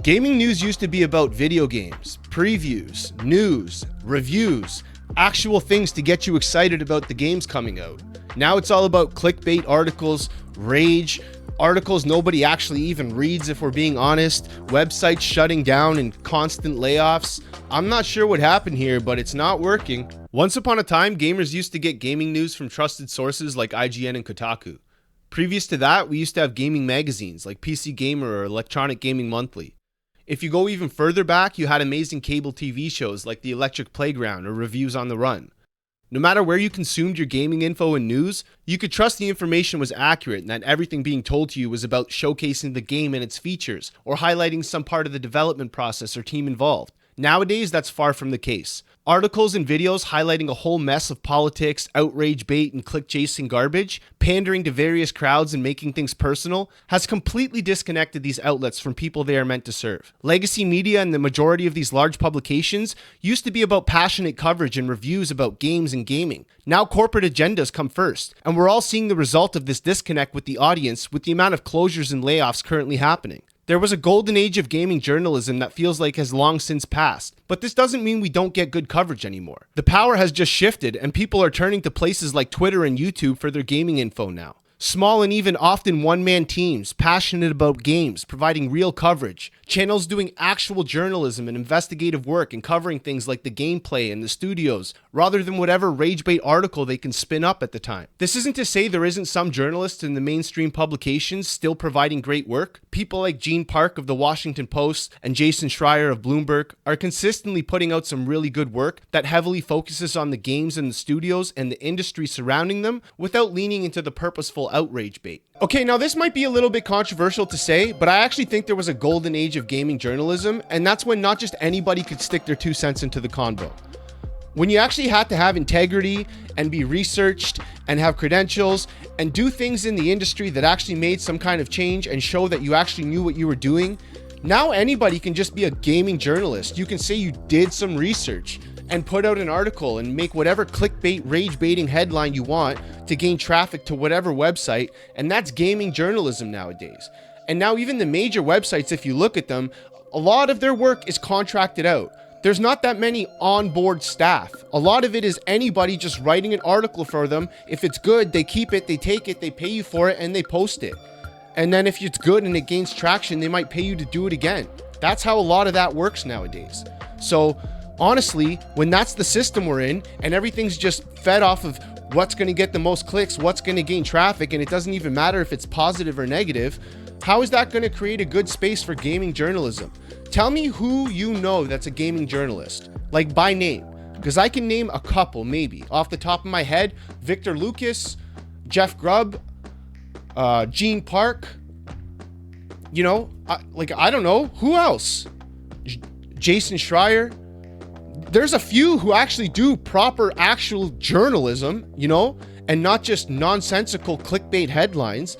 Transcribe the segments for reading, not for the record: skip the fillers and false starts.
Gaming news used to be about video games, previews, news, reviews, actual things to get you excited about the games coming out. Now it's all about clickbait articles, rage, articles nobody actually even reads if we're being honest, websites shutting down and constant layoffs. I'm not sure what happened here, but it's not working. Once upon a time, gamers used to get gaming news from trusted sources like IGN and Kotaku. Previous to that, we used to have gaming magazines like PC Gamer or Electronic Gaming Monthly. If you go even further back, you had amazing cable TV shows like The Electric Playground or Reviews on the Run. No matter where you consumed your gaming info and news, you could trust the information was accurate and that everything being told to you was about showcasing the game and its features or highlighting some part of the development process or team involved. Nowadays, that's far from the case. Articles and videos highlighting a whole mess of politics, outrage bait, and click-chasing garbage, pandering to various crowds and making things personal, has completely disconnected these outlets from people they are meant to serve. Legacy media and the majority of these large publications used to be about passionate coverage and reviews about games and gaming. Now corporate agendas come first, and we're all seeing the result of this disconnect with the audience with the amount of closures and layoffs currently happening. There was a golden age of gaming journalism that feels like has long since passed, but this doesn't mean we don't get good coverage anymore. The power has just shifted and people are turning to places like Twitter and YouTube for their gaming info now. Small and even often one-man teams, passionate about games, providing real coverage. Channels doing actual journalism and investigative work and covering things like the gameplay and the studios, rather than whatever rage-bait article they can spin up at the time. This isn't to say there isn't some journalists in the mainstream publications still providing great work. People like Gene Park of the Washington Post and Jason Schreier of Bloomberg are consistently putting out some really good work that heavily focuses on the games and the studios and the industry surrounding them without leaning into the purposeful outrage bait. Okay, now this might be a little bit controversial to say, but I actually think there was a golden age of gaming journalism, and that's when not just anybody could stick their 2 cents into the convo. When you actually had to have integrity and be researched and have credentials and do things in the industry that actually made some kind of change and show that you actually knew what you were doing. Now anybody can just be a gaming journalist. You can say you did some research and put out an article and make whatever clickbait, rage baiting headline you want to gain traffic to whatever website, and that's gaming journalism nowadays. And now even the major websites, if you look at them, a lot of their work is contracted out. There's not that many onboard staff. A lot of it is anybody just writing an article for them. If it's good, they keep it, they take it, they pay you for it, and they post it. And then if it's good and it gains traction, they might pay you to do it again. That's how a lot of that works nowadays. So honestly, when that's the system we're in and everything's just fed off of what's going to get the most clicks, what's going to gain traffic, and it doesn't even matter if it's positive or negative, how is that going to create a good space for gaming journalism? Tell me who you know that's a gaming journalist, like by name, because I can name a couple maybe. Off the top of my head, Victor Lucas, Jeff Grubb, Gene Park, I don't know, who else? Jason Schreier. There's a few who actually do proper actual journalism, and not just nonsensical clickbait headlines,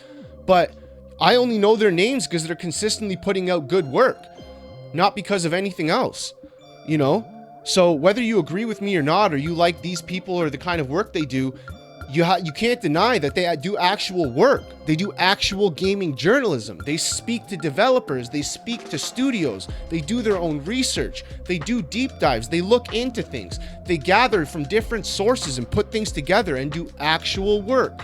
but I only know their names because they're consistently putting out good work, not because of anything else, So whether you agree with me or not, or you like these people or the kind of work they do, you can't deny that they do actual work. They do actual gaming journalism. They speak to developers. They speak to studios. They do their own research. They do deep dives. They look into things. They gather from different sources and put things together and do actual work.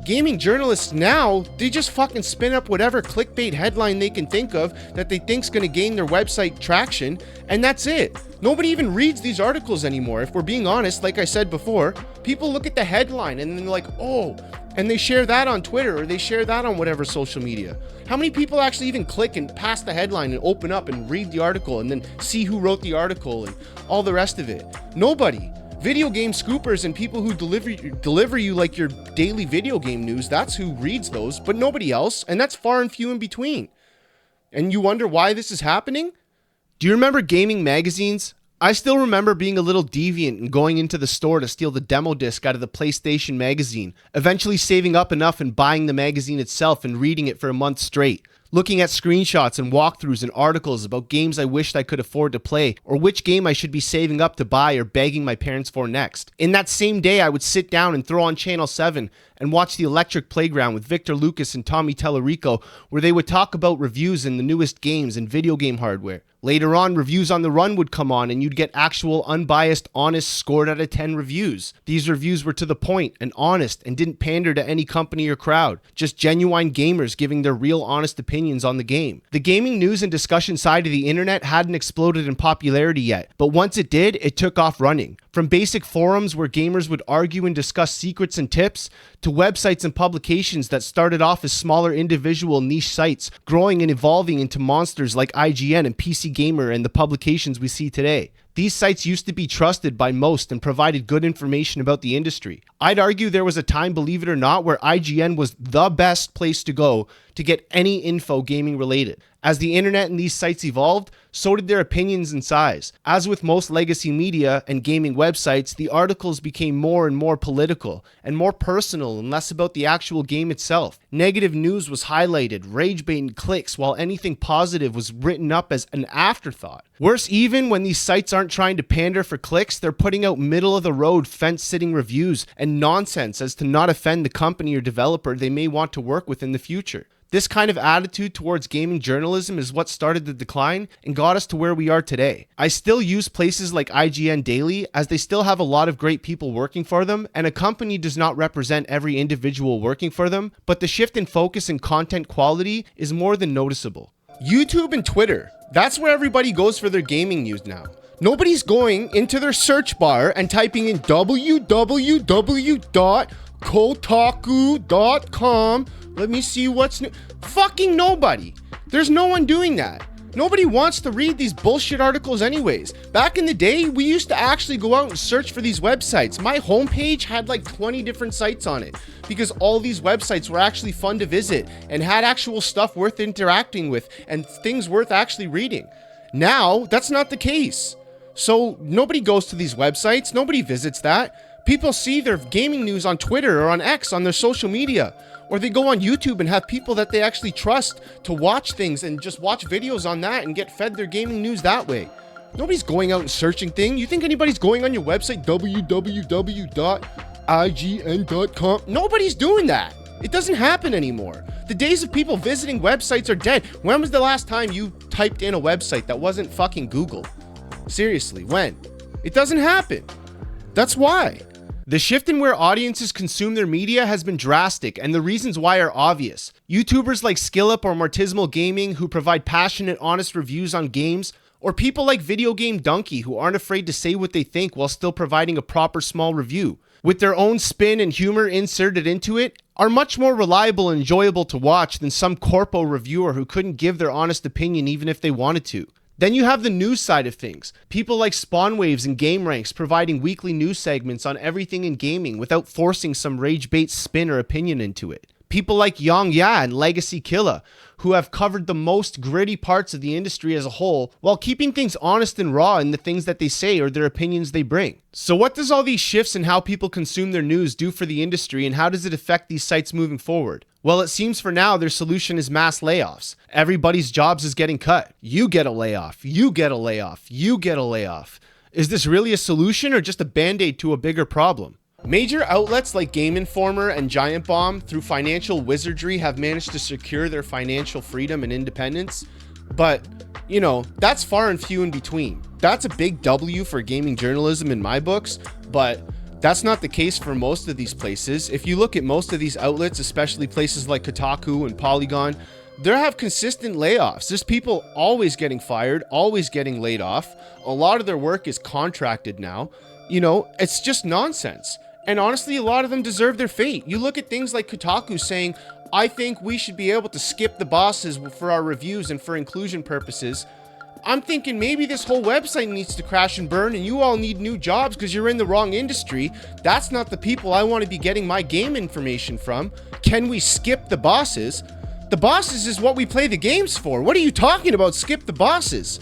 Gaming journalists now, they just fucking spin up whatever clickbait headline they can think of that they think's going to gain their website traction, and that's it. Nobody even reads these articles anymore. If we're being honest, like I said before, people look at the headline and then they're like, oh, and they share that on Twitter or they share that on whatever social media. How many people actually even click and pass the headline and open up and read the article and then see who wrote the article and all the rest of it? Nobody. Video game scoopers and people who deliver you like your daily video game news, that's who reads those, but nobody else, and that's far and few in between. And you wonder why this is happening? Do you remember gaming magazines? I still remember being a little deviant and going into the store to steal the demo disc out of the PlayStation magazine, eventually saving up enough and buying the magazine itself and reading it for a month straight. looking at screenshots and walkthroughs and articles about games I wished I could afford to play, or which game I should be saving up to buy or begging my parents for next. In that same day, I would sit down and throw on Channel 7 and watch The Electric Playground with Victor Lucas and Tommy Tellerico, where they would talk about reviews in the newest games and video game hardware. Later on, Reviews on the Run would come on and you'd get actual, unbiased, honest, scored out of 10 reviews. These reviews were to the point and honest and didn't pander to any company or crowd. Just genuine gamers giving their real, honest opinions on the game. The gaming news and discussion side of the internet hadn't exploded in popularity yet, but once it did, it took off running. From basic forums where gamers would argue and discuss secrets and tips, to websites and publications that started off as smaller individual niche sites, growing and evolving into monsters like IGN and PC Gamer and the publications we see today. These sites used to be trusted by most and provided good information about the industry. I'd argue there was a time, believe it or not, where IGN was the best place to go to get any info gaming related. As the internet and these sites evolved, so did their opinions and size. As with most legacy media and gaming websites, the articles became more and more political and more personal and less about the actual game itself. Negative news was highlighted, rage bait and clicks, while anything positive was written up as an afterthought. Worse even, when these sites aren't trying to pander for clicks, they're putting out middle-of-the-road, fence-sitting reviews and nonsense as to not offend the company or developer they may want to work with in the future. This kind of attitude towards gaming journalism is what started the decline and got us to where we are today. I still use places like IGN daily, as they still have a lot of great people working for them, and a company does not represent every individual working for them, but the shift in focus and content quality is more than noticeable. YouTube and Twitter, that's where everybody goes for their gaming news now. Nobody's going into their search bar and typing in www.kotaku.com. Let me see what's new. Fucking nobody. There's no one doing that. Nobody wants to read these bullshit articles anyways. Back in the day, we used to actually go out and search for these websites. My homepage had like 20 different sites on it because all these websites were actually fun to visit and had actual stuff worth interacting with and things worth actually reading. Now, that's not the case. So nobody goes to these websites. Nobody visits that. People see their gaming news on Twitter or on X on their social media. Or they go on YouTube and have people that they actually trust to watch things and just watch videos on that and get fed their gaming news that way. Nobody's going out and searching things. You think anybody's going on your website, www.ign.com? Nobody's doing that. It doesn't happen anymore. The days of people visiting websites are dead. When was the last time you typed in a website that wasn't fucking Google? Seriously, when? It doesn't happen. That's why. The shift in where audiences consume their media has been drastic, and the reasons why are obvious. YouTubers like SkillUp or Martismal Gaming, who provide passionate, honest reviews on games, or people like Video Game Donkey, who aren't afraid to say what they think while still providing a proper small review, with their own spin and humor inserted into it, are much more reliable and enjoyable to watch than some corpo reviewer who couldn't give their honest opinion even if they wanted to. Then you have the news side of things. People like Spawnwaves and Game Ranks providing weekly news segments on everything in gaming without forcing some rage bait spin or opinion into it. People like Yang Ya and Legacy Killa, who have covered the most gritty parts of the industry as a whole, while keeping things honest and raw in the things that they say or their opinions they bring. So what does all these shifts in how people consume their news do for the industry, and how does it affect these sites moving forward? Well, it seems for now their solution is mass layoffs. Everybody's jobs is getting cut. You get a layoff. You get a layoff. You get a layoff. Is this really a solution or just a band-aid to a bigger problem? Major outlets like Game Informer and Giant Bomb, through financial wizardry, have managed to secure their financial freedom and independence. But, you know, that's far and few in between. That's a big W for gaming journalism in my books, but that's not the case for most of these places. If you look at most of these outlets, especially places like Kotaku and Polygon, they have consistent layoffs. There's people always getting fired, always getting laid off. A lot of their work is contracted now. You know, it's just nonsense. And honestly, a lot of them deserve their fate. You look at things like Kotaku saying, I think we should be able to skip the bosses for our reviews and for inclusion purposes. I'm thinking maybe this whole website needs to crash and burn and you all need new jobs because you're in the wrong industry. That's not the people I want to be getting my game information from. Can we skip the bosses? The bosses is what we play the games for. What are you talking about? Skip the bosses.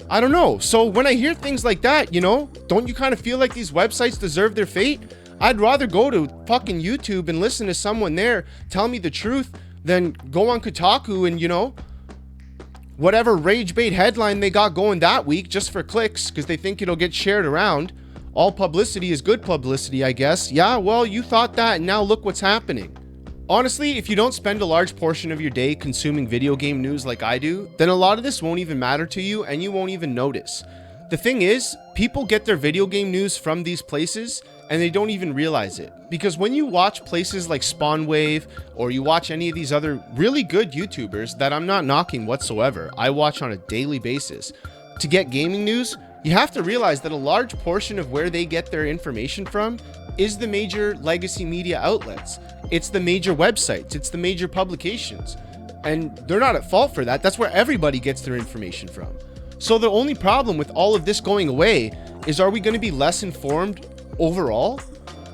I don't know. So when I hear things like that, you know, don't you kind of feel like these websites deserve their fate? I'd rather go to fucking YouTube and listen to someone there tell me the truth than go on Kotaku and, you know, whatever rage bait headline they got going that week just for clicks because they think it'll get shared around. All publicity is good publicity, I guess. Yeah, well, you thought that, and now look what's happening. Honestly, if you don't spend a large portion of your day consuming video game news like I do, then a lot of this won't even matter to you and you won't even notice. The thing is, people get their video game news from these places and they don't even realize it. Because when you watch places like Spawnwave or you watch any of these other really good YouTubers that I'm not knocking whatsoever, I watch on a daily basis, to get gaming news, you have to realize that a large portion of where they get their information from is the major legacy media outlets. It's the major websites, it's the major publications. And they're not at fault for that. That's where everybody gets their information from. So the only problem with all of this going away is, are we going to be less informed overall?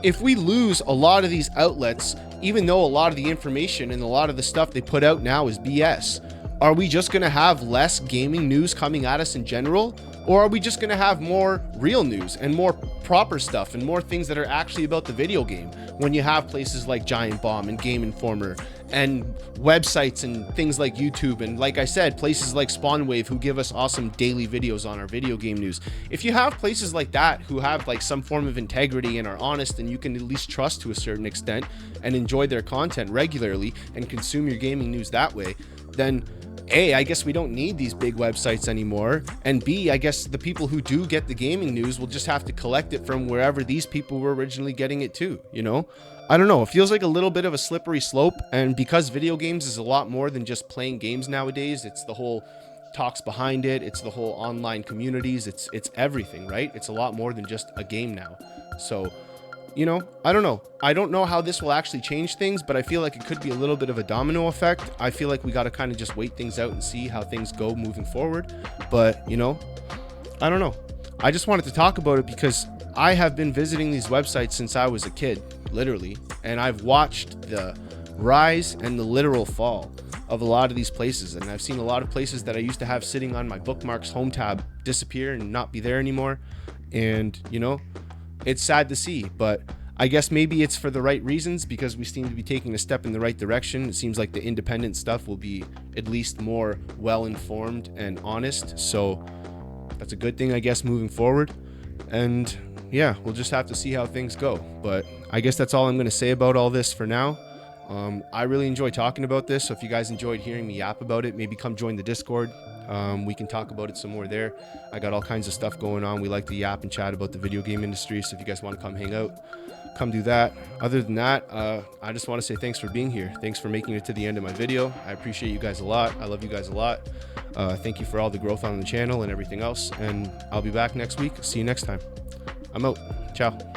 If we lose a lot of these outlets, even though a lot of the information and a lot of the stuff they put out now is BS, are we just going to have less gaming news coming at us in general? Or are we just going to have more real news and more proper stuff and more things that are actually about the video game when you have places like Giant Bomb and Game Informer and websites and things like YouTube and, like I said, places like Spawnwave who give us awesome daily videos on our video game news? If you have places like that who have like some form of integrity and are honest and you can at least trust to a certain extent and enjoy their content regularly and consume your gaming news that way, then A, I guess we don't need these big websites anymore, and B, I guess the people who do get the gaming news will just have to collect it from wherever these people were originally getting it too, you know? I don't know, it feels like a little bit of a slippery slope, and because video games is a lot more than just playing games nowadays, it's the whole talks behind it, it's the whole online communities, it's everything, right? It's a lot more than just a game now. So, you know, I don't know. I don't know how this will actually change things, but I feel like it could be a little bit of a domino effect. I feel like we got to kind of just wait things out and see how things go moving forward. But, you know, I don't know. I just wanted to talk about it because I have been visiting these websites since I was a kid, literally, and I've watched the rise and the literal fall of a lot of these places. And I've seen a lot of places that I used to have sitting on my bookmarks home tab disappear and not be there anymore. And, you know, it's sad to see, but I guess maybe it's for the right reasons because we seem to be taking a step in the right direction. It seems like the independent stuff will be at least more well-informed and honest. So that's a good thing, I guess, moving forward. And yeah, we'll just have to see how things go. But I guess that's all I'm going to say about all this for now. I really enjoy talking about this. So if you guys enjoyed hearing me yap about it, maybe come join the Discord. We can talk about it some more there. I got all kinds of stuff going on. We like to yap and chat about the video game industry. So if you guys want to come hang out, come do that. Other than that, I just want to say thanks for being here. Thanks for making it to the end of my video. I appreciate you guys a lot. I love you guys a lot. Thank you for all the growth on the channel and everything else. And I'll be back next week. See you next time. I'm out. Ciao.